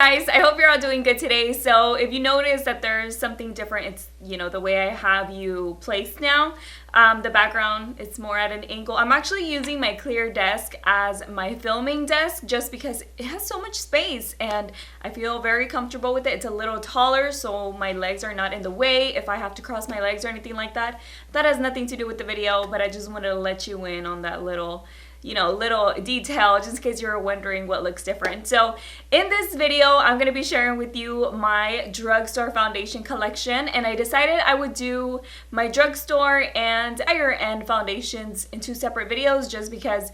Guys, I hope you're all doing good today. So if you notice that there's something different, it's, the way I have you placed now. The background, it's more at an angle. I'm actually using my clear desk as my filming desk just because it has so much space and I feel very comfortable with it. It's a little taller so my legs are not in the way if I have to cross my legs or anything like that. That has nothing to do with the video, but I just wanted to let you in on that little detail just in case you were wondering what looks different. So in this video, I'm going to be sharing with you my drugstore foundation collection, and I decided I would do my drugstore and higher end foundations in two separate videos just because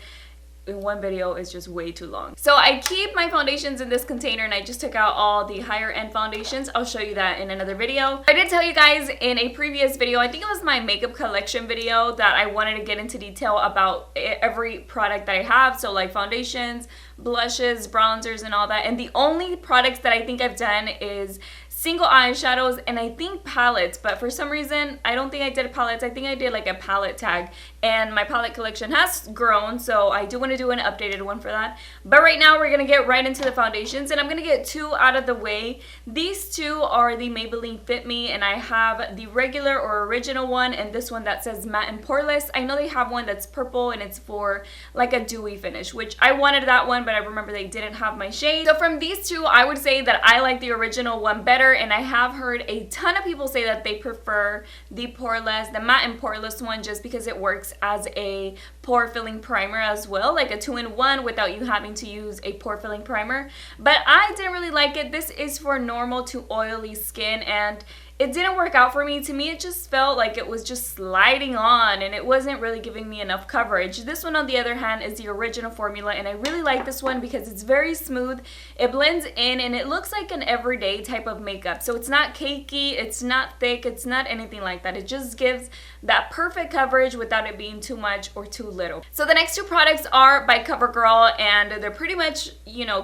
in one video is just way too long. So I keep my foundations in this container and I just took out all the higher end foundations. I'll show you that in another video. I did tell you guys in a previous video, I think it was my makeup collection video, that I wanted to get into detail about every product that I have. So like foundations, blushes, bronzers, and all that. And the only products that I think I've done is single eyeshadows and I think palettes, but for some reason I don't think I did palettes. I think I did like a palette tag, and my palette collection has grown, so I do want to do an updated one for that. But right now we're gonna get right into the foundations, and I'm gonna get two out of the way. These two are the Maybelline Fit Me, and I have the regular or original one and this one that says Matte+Poreless. I know they have one that's purple and it's for like a dewy finish, which I wanted that one, but I remember they didn't have my shade. So from these two, I would say that I like the original one better, and I have heard a ton of people say that they prefer the poreless, the matte and poreless one, just because it works as a pore filling primer as well, like a 2-in-1 without you having to use a pore filling primer. But I didn't really like it. This is for normal to oily skin, and it didn't work out for me. To me, it just felt like it was just sliding on and it wasn't really giving me enough coverage. This one, on the other hand, is the original formula, and I really like this one because it's very smooth. It blends in and it looks like an everyday type of makeup. So it's not cakey, it's not thick, it's not anything like that. It just gives that perfect coverage without it being too much or too little. So the next two products are by CoverGirl, and they're pretty much,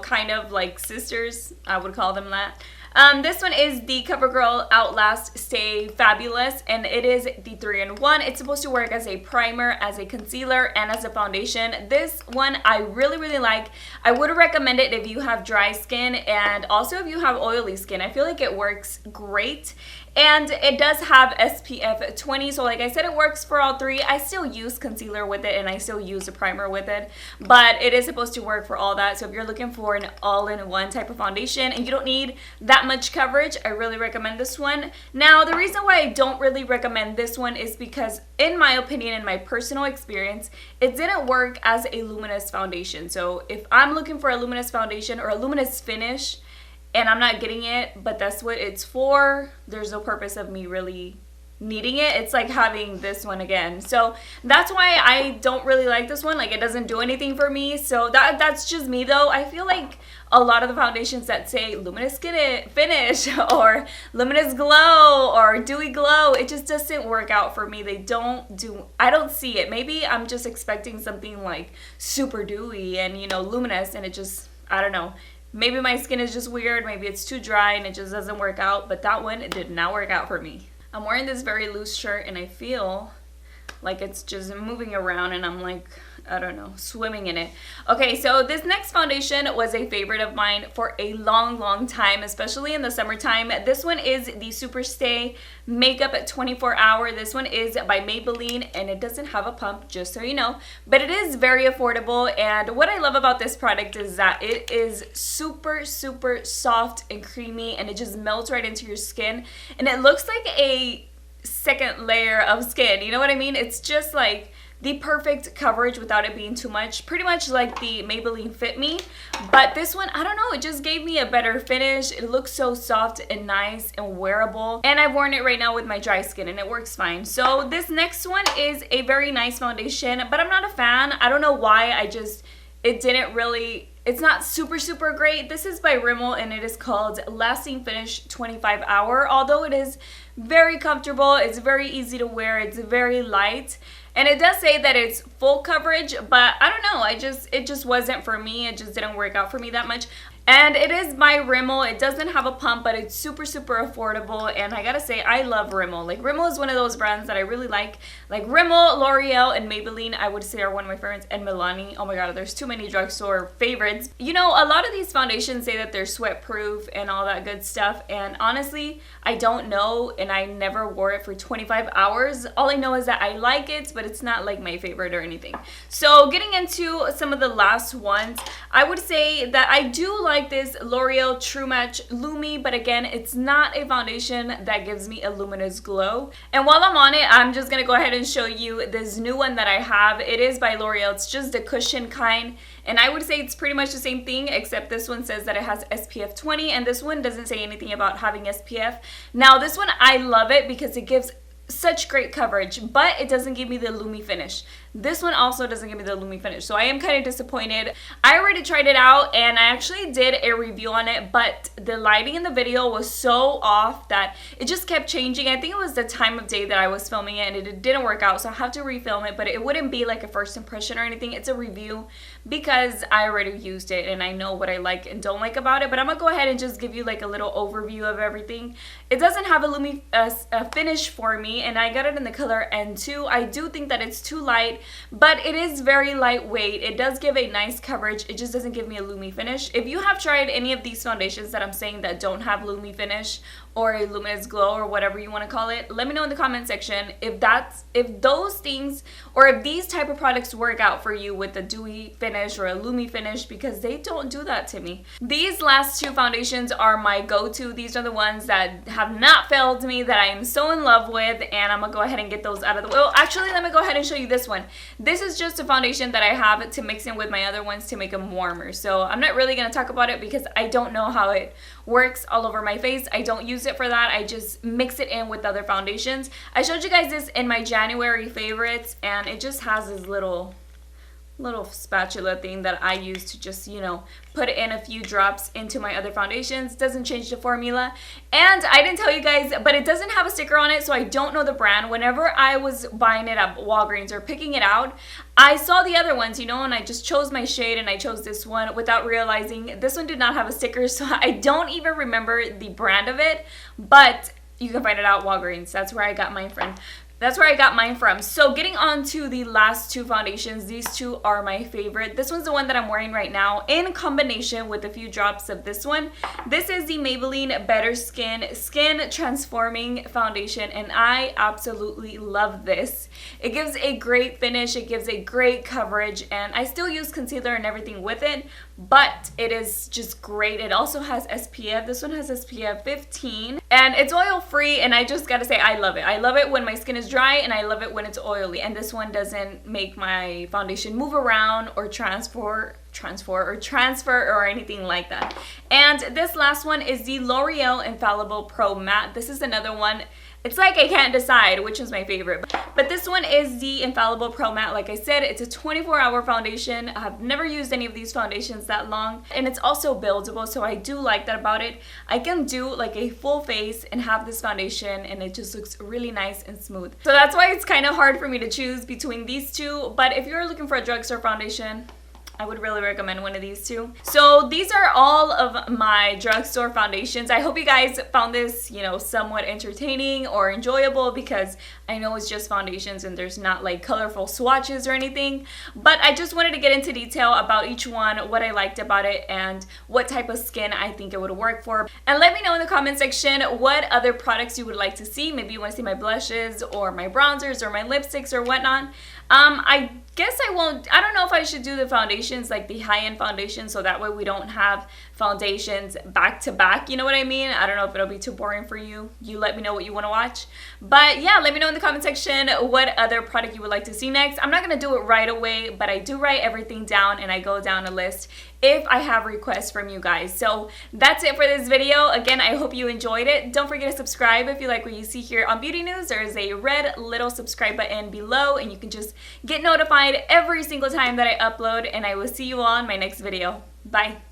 kind of like sisters. I would call them that. This one is the CoverGirl Outlast Stay Fabulous, and it is the 3-in-1. It's supposed to work as a primer, as a concealer, and as a foundation. This one I really like. I would recommend it if you have dry skin and also if you have oily skin. I feel like it works great. And it does have SPF 20, so like I said, it works for all three. I still use concealer with it and I still use a primer with it, but it is supposed to work for all that. So if you're looking for an all-in-one type of foundation and you don't need that much coverage, I really recommend this one. Now, the reason why I don't really recommend this one is because, in my opinion, in my personal experience, it didn't work as a luminous foundation. So if I'm looking for a luminous foundation or a luminous finish, and I'm not getting it, but that's what it's for, there's no purpose of me really needing it. It's like having this one again. So that's why I don't really like this one. Like, it doesn't do anything for me. So that's just me though. I feel like a lot of the foundations that say luminous skin finish or luminous glow or dewy glow, it just doesn't work out for me. I don't see it. Maybe I'm just expecting something like super dewy and luminous, and it just, I don't know. Maybe my skin is just weird, maybe it's too dry and it just doesn't work out, but that one, it did not work out for me. I'm wearing this very loose shirt and I feel like it's just moving around and I'm like, I don't know, swimming in it. Okay, so this next foundation was a favorite of mine for a long time, especially in the summertime. This one is the Super Stay Makeup 24 Hour. This one is by Maybelline, and it doesn't have a pump, just so you know, but it is very affordable. And what I love about this product is that it is super soft and creamy, and it just melts right into your skin, and it looks like a second layer of skin. You know what I mean? It's just like the perfect coverage without it being too much, pretty much like the Maybelline Fit Me. But this one, I don't know, it just gave me a better finish. It looks so soft and nice and wearable, and I've worn it right now with my dry skin and it works fine. So this next one is a very nice foundation, but I'm not a fan. I don't know why. It's not super great. This is by Rimmel and it is called Lasting Finish 25 Hour. Although it is very comfortable, it's very easy to wear, it's very light. And it does say that it's full coverage, but I don't know, it just wasn't for me. It just didn't work out for me that much. And it is by Rimmel. It doesn't have a pump, but it's super, super affordable. And I gotta say, I love Rimmel. Like, Rimmel is one of those brands that I really like. Like, Rimmel, L'Oreal, and Maybelline, I would say are one of my favorites. And Milani. Oh my god, there's too many drugstore favorites. You know, a lot of these foundations say that they're sweat proof and all that good stuff. And honestly, I don't know. And I never wore it for 25 hours. All I know is that I like it, but it's not like my favorite or anything. So, getting into some of the last ones, I would say that I do like this L'Oreal True Match LUMI, but again, it's not a foundation that gives me a luminous glow. And while I'm on it, I'm just gonna go ahead and show you this new one that I have. It is by L'Oreal. It's just the cushion kind, and I would say it's pretty much the same thing, except this one says that it has SPF 20, and this one doesn't say anything about having SPF. Now, this one, I love it because it gives such great coverage, but it doesn't give me the LUMI finish. This one also doesn't give me the LUMI finish, so I am kind of disappointed. I already tried it out, and I actually did a review on it, but the lighting in the video was so off that it just kept changing. I think it was the time of day that I was filming it, and it didn't work out, so I have to refilm it, but it wouldn't be like a first impression or anything. It's a review because I already used it, and I know what I like and don't like about it, but I'm gonna go ahead and just give you like a little overview of everything. It doesn't have a LUMI finish for me, and I got it in the color N2. I do think that it's too light, but it is very lightweight. It does give a nice coverage. It just doesn't give me a LUMI finish. If you have tried any of these foundations that I'm saying that don't have LUMI finish or a luminous glow or whatever you want to call it, let me know in the comment section if those things or if these type of products work out for you with a dewy finish or a LUMI finish, because they don't do that to me. These last two foundations are my go-to. These are the ones that have not failed me, that I am so in love with, and I'm gonna go ahead and get those out of the way. Well, actually, let me go ahead and show you this one. This is just a foundation that I have to mix in with my other ones to make them warmer. So I'm not really gonna talk about it because I don't know how it works all over my face. I don't use it for that. I just mix it in with other foundations. I showed you guys this in my January favorites, and it just has this little spatula thing that I use to just, you know, put in a few drops into my other foundations. Doesn't change the formula. And I didn't tell you guys, but it doesn't have a sticker on it, so I don't know the brand. Whenever I was buying it at Walgreens or picking it out, I saw the other ones, you know, and I just chose my shade, and I chose this one without realizing this one did not have a sticker, so I don't even remember the brand of it, but you can find it out at Walgreens. That's where I got mine from. So getting on to the last two foundations, these two are my favorite. This one's the one that I'm wearing right now in combination with a few drops of this one. This is the Maybelline Better Skin Transforming Foundation, and I absolutely love this. It gives a great finish, it gives a great coverage, and I still use concealer and everything with it, but it is just great. It also has SPF. This one has SPF 15, and it's oil free, and I just gotta say I love it. I love it when my skin is dry, and I love it when it's oily, and this one doesn't make my foundation move around or transfer or anything like that. And this last one is the L'Oreal Infallible Pro Matte. This is another one. It's like I can't decide which is my favorite, but this one is the Infallible Pro Matte. Like I said, it's a 24-hour foundation. I've never used any of these foundations that long, and it's also buildable, so I do like that about it. I can do like a full face and have this foundation, and it just looks really nice and smooth. So that's why it's kind of hard for me to choose between these two, but if you're looking for a drugstore foundation, I would really recommend one of these two. So these are all of my drugstore foundations. I hope you guys found this, you know, somewhat entertaining or enjoyable, because I know it's just foundations and there's not like colorful swatches or anything. But I just wanted to get into detail about each one, what I liked about it, and what type of skin I think it would work for. And let me know in the comment section what other products you would like to see. Maybe you want to see my blushes or my bronzers or my lipsticks or whatnot. I guess I don't know if I should do the foundations, like the high-end foundations, so that way we don't have foundations back to back, you know what I mean? I don't know if it'll be too boring for you. You let me know what you want to watch. But yeah, let me know in the comment section what other product you would like to see next. I'm not going to do it right away, but I do write everything down, and I go down a list if I have requests from you guys. So that's it for this video. Again, I hope you enjoyed it. Don't forget to subscribe if you like what you see here on Beauty News. There is a red little subscribe button below, and you can just get notified every single time that I upload, and I will see you all in my next video. Bye.